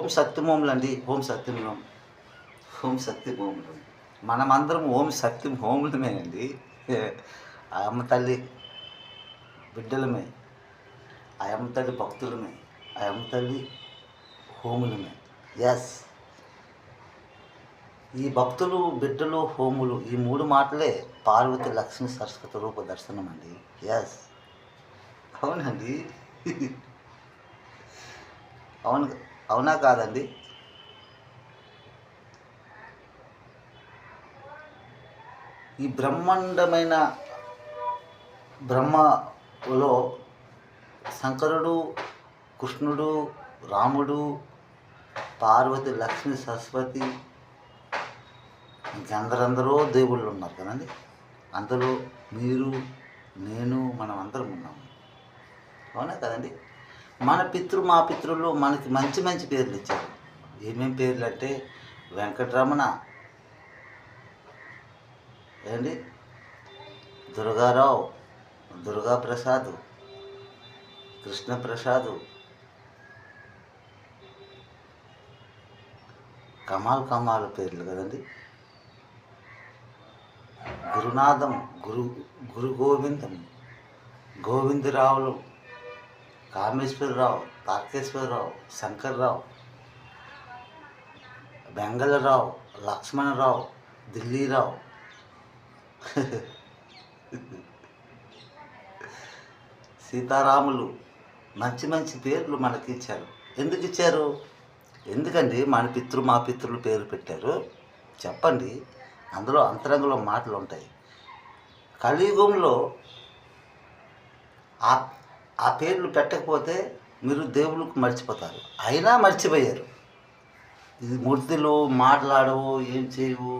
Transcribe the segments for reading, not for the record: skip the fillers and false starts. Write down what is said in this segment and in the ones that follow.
ఓం సత్యం ఓంలండి. ఓం సత్యం ఓం. ఓం సత్యం ఓంలు. మనమందరం ఓం సత్యం ఓంలమేనండి. ఆ అమ్మ తల్లి బిడ్డలమే. ఆ అమ్మ తల్లి భక్తులమే. ఆ అమ్మ తల్లి హోములమే. ఎస్. ఈ భక్తులు, బిడ్డలు, హోములు ఈ 3 మాటలే పార్వతి, లక్ష్మి, సరస్వతి రూప దర్శనం అండి. ఎస్. అవునండి. అవును. అవునా కాదండి? ఈ బ్రహ్మాండమైన బ్రహ్మలో శంకరుడు, కృష్ణుడు, రాముడు, పార్వతి, లక్ష్మి, సరస్వతి ఇంకెందరెందరో దేవుళ్ళు ఉన్నారు కదండి. అందులో మీరు, నేను, మనం అందరం ఉన్నాము. అవునా కదండి? మా పితృలు మనకి మంచి మంచి పేర్లు ఇచ్చారు. ఏమేం పేర్లు అంటే వెంకటరమణ, ఏండి, దుర్గారావు, దుర్గాప్రసాద్, కృష్ణప్రసాద్, కమాల్ పేర్లు కదండి. గురునాథం, గురు గోవిందం, గోవిందరావులు, కామేశ్వరరావు, తారకేశ్వరరావు, శంకర్రావు, బెంగళరావు, లక్ష్మణరావు, ఢిల్లీరావు, సీతారాములు, మంచి మంచి పేర్లు మనకి ఇచ్చారు. ఎందుకు ఇచ్చారు? ఎందుకండి మా పితృలు పేరు పెట్టారు చెప్పండి. అందులో అంతరంగంలో మాటలు ఉంటాయి. కలియుగంలో ఆ పేర్లు పెట్టకపోతే మీరు దేవుళ్ళకు మర్చిపోతారు. అయినా మర్చిపోయారు. ఇది మూర్తులు మాట్లాడవు, ఏం చేయవు,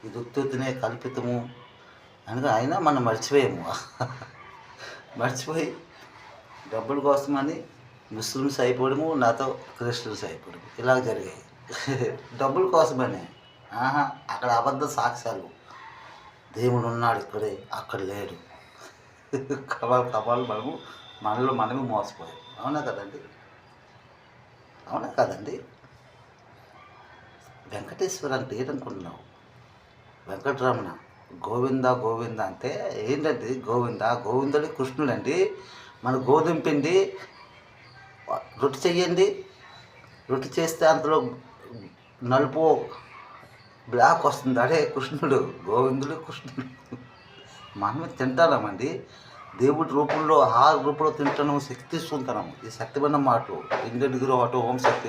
ఇది ఉత్తునే కల్పితము అనగా అయినా మనం మర్చిపోయాము. మర్చిపోయి డబ్బుల కోసమని ముస్లిమ్స్ అయిపోవడము, నాతో క్రిస్టియన్స్ అయిపోవడము ఇలా జరిగాయి. డబ్బుల కోసమని. అక్కడ అబద్ధ సాక్ష్యాలు. దేవుడు ఉన్నాడు ఇక్కడే, అక్కడ లేడు. కపాలు మనలో మనమే మోసపోయాం. అవునా కదండి? వెంకటేశ్వర అంటే ఏంటనుకుంటున్నావు? వెంకటరమణ, గోవింద అంటే ఏంటండి? గోవిందుడి కృష్ణుడండి. మన గోధుమ పిండి రొట్టె చెయ్యండి. రొట్టె చేస్తే అందులో నలుపు బ్లాక్ వస్తుంది. అడే కృష్ణుడు, గోవిందుడు కృష్ణుడు. మనమే తింటామండి. దేవుడి రూపంలో, ఆహార రూపంలో తింటాము, శక్తి ఇస్తుంటాము. ఈ శక్తిమైన మాటలు ఇంద్ర డిగ్రీ ఓం సత్యం.